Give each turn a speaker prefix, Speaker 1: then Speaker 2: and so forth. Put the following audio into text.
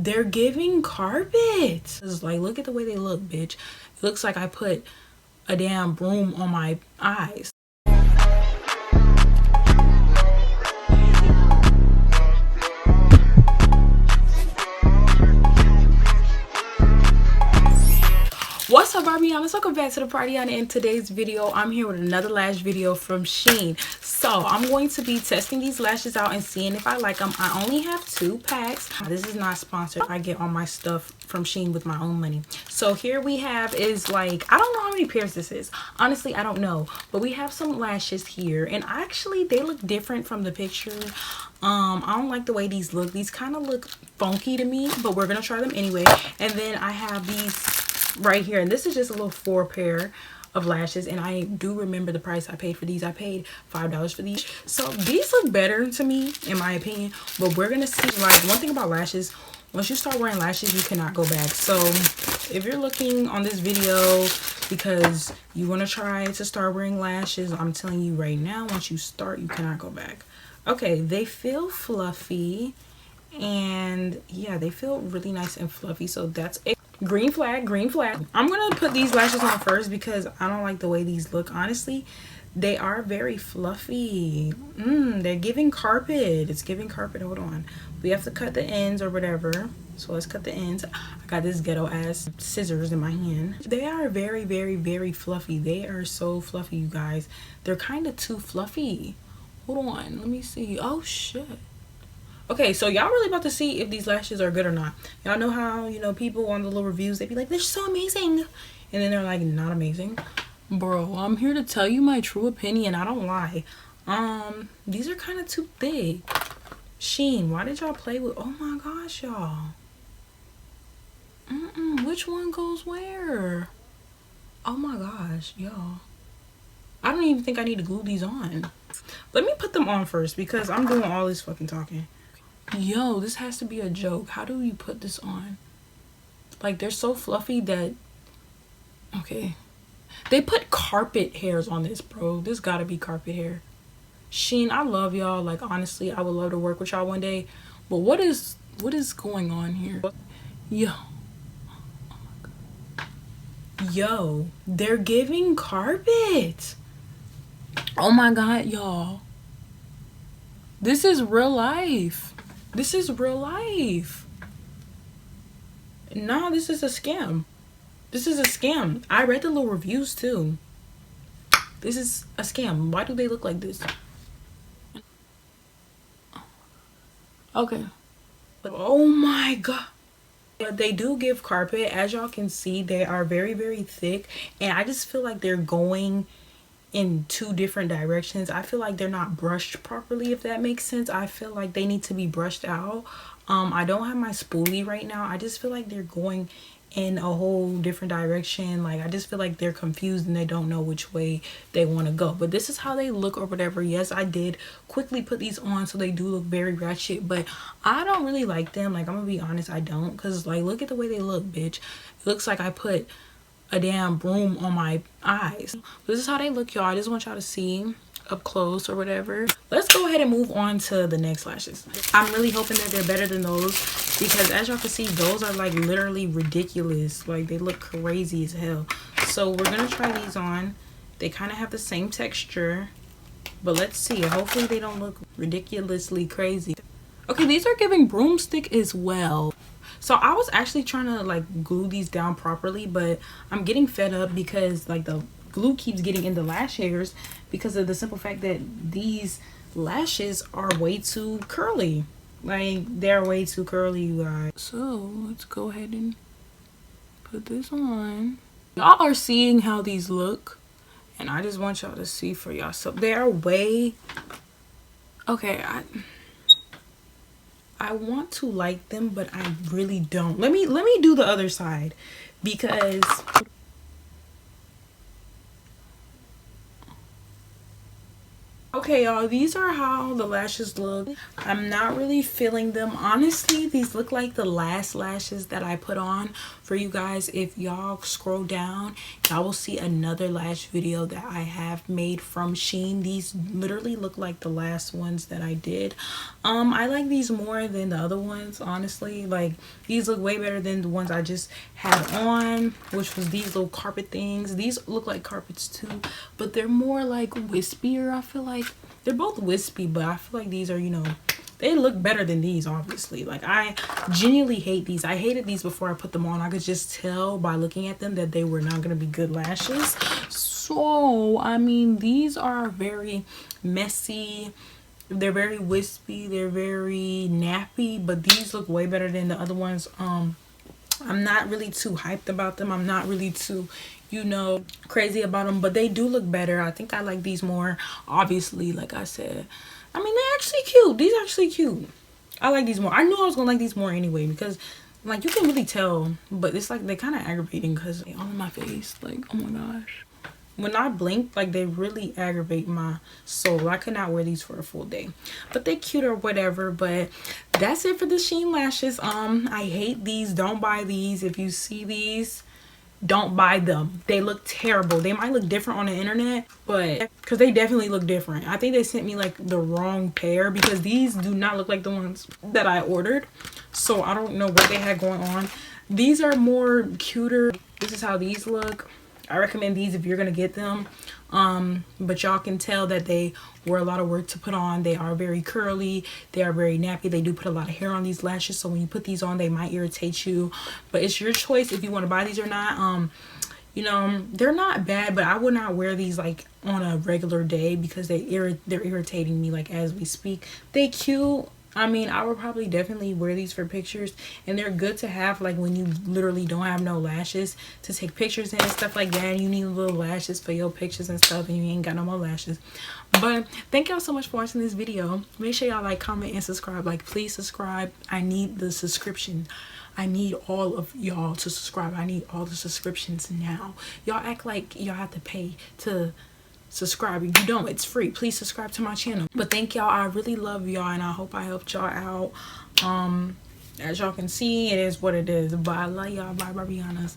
Speaker 1: they're giving carpet. It's like, look at the way they look, bitch. It looks like I put a damn broom on my eyes. What's up, Barbianas? Welcome back to the party. And in today's video, I'm here with another lash video from Shein. So I'm going to be testing these lashes out and seeing if I like them. I only have 2 packs. This is not sponsored. I get all my stuff from Shein with my own money. So here we have is like, I don't know how many pairs this is. Honestly, I don't know. But we have some lashes here, and actually they look different from the picture. I don't like the way these look. These kind of look funky to me, but we're gonna try them anyway. And then I have these right here, and this is just a little 4 pair of lashes, and I do remember the price I paid for these. I paid $5 for these. So these look better to me, in my opinion, but we're gonna see. Like, one thing about lashes, once you start wearing lashes, you cannot go back. So if you're looking on this video because you want to try to start wearing lashes, I'm telling you right now, once you start, you cannot go back. Okay, they feel fluffy, and yeah, they feel really nice and fluffy. So that's a green flag, green flag. I'm gonna put these lashes on first because I don't like the way these look. Honestly, they are very fluffy. They're giving carpet. It's giving carpet. Hold on, we have to cut the ends or whatever, so let's cut the ends. I got this ghetto ass scissors in my hand. They are very, very, very fluffy. They are so fluffy, you guys. They're kind of too fluffy. Hold on, let me see. Oh shit. Okay, so y'all really about to see if these lashes are good or not. Y'all know how, you know, people on the little reviews, they be like, they're so amazing, and then they're like, not amazing. Bro, I'm here to tell you my true opinion. I don't lie. These are kind of too thick. Shein, why did y'all play with, oh my gosh, y'all. Which one goes where? Oh my gosh, y'all. I don't even think I need to glue these on. Let me put them on first because I'm doing all this fucking talking. Yo, this has to be a joke. How do you put this on? Like, they're so fluffy that, okay, they put carpet hairs on this, bro. This gotta be carpet hair. Shein, I love y'all. Like, honestly, I would love to work with y'all one day, but what is going on here? Yo, oh my God. Yo, they're giving carpet. Oh my God, y'all, this is real life. This is real life. No, this is a scam. This is a scam. I read the little reviews too. This is a scam. Why do they look like this? Okay. Oh my God. But they do give carpet. As y'all can see, they are very, very thick, and I just feel like they're going in 2 different directions. I feel like they're not brushed properly, if that makes sense. I feel like they need to be brushed out. I don't have my spoolie right now. I just feel like they're going in a whole different direction. Like, I just feel like they're confused and they don't know which way they want to go. But this is how they look or whatever. Yes, I did quickly put these on, so they do look very ratchet, but I don't really like them. Like, I'm gonna be honest, I don't, because like, look at the way they look, bitch. It looks like I put a damn broom on my eyes. This is how they look, y'all. I just want y'all to see up close or whatever. Let's go ahead and move on to the next lashes. I'm really hoping that they're better than those, because as y'all can see, those are like literally ridiculous. Like, they look crazy as hell. So we're gonna try these on. They kind of have the same texture, but let's see. Hopefully they don't look ridiculously crazy. Okay, these are giving broomstick as well. So I was actually trying to like glue these down properly, but I'm getting fed up because like the glue keeps getting in the lash hairs because of the simple fact that these lashes are way too curly. Like, they're way too curly, you guys. So let's go ahead and put this on. Y'all are seeing how these look, and I just want y'all to see for y'all. So they are way, okay, I want to like them, but I really don't. Let me do the other side, because Okay, y'all, these are how the lashes look. I'm not really feeling them. Honestly, these look like the last lashes that I put on for you guys. If y'all scroll down, y'all will see another lash video that I have made from Shein. These literally look like the last ones that I did. I like these more than the other ones, honestly. Like, these look way better than the ones I just had on, which was these little carpet things. These look like carpets too, but they're more like wispier. I feel like they're both wispy, but I feel like these are, you know, they look better than these, obviously. Like, I genuinely hate these. I hated these before I put them on. I could just tell by looking at them that they were not going to be good lashes. So, I mean, these are very messy. They're very wispy. They're very nappy, but these look way better than the other ones. I'm not really too hyped about them. I'm not really too, you know, crazy about them, but they do look better. I think I like these more, obviously, like I said. I mean, they're actually cute. These are actually cute. I like these more. I knew I was gonna like these more anyway, because like you can really tell, but it's like they're kind of aggravating because they on my face. Like, oh my gosh. When I blink, like, they really aggravate my soul. I could not wear these for a full day, but they're cute or whatever. But that's it for the Shein lashes. I hate these. Don't buy these. If you see these, don't buy them. They look terrible. They might look different on the internet, but because they definitely look different. I think they sent me like the wrong pair, because these do not look like the ones that I ordered. So I don't know what they had going on. These are more cuter. This is how these look. I recommend these if you're gonna get them. But y'all can tell that they were a lot of work to put on. They are very curly. They are very nappy. They do put a lot of hair on these lashes, so when you put these on, they might irritate you. But it's your choice if you want to buy these or not. You know, they're not bad, but I would not wear these like on a regular day, because they're irritating me like as we speak. They cute. I mean, I would probably definitely wear these for pictures, and they're good to have like when you literally don't have no lashes to take pictures and stuff like that, and you need little lashes for your pictures and stuff, and you ain't got no more lashes. But thank y'all so much for watching this video. Make sure y'all like, comment, and subscribe. Like, please subscribe. I need the subscription. I need all of y'all to subscribe. I need all the subscriptions now. Y'all act like y'all have to pay to subscribe. You don't. It's free. Please subscribe to my channel. But thank y'all. I really love y'all, and I hope I helped y'all out. As y'all can see, it is what it is. But I love y'all. Bye, Barbianas.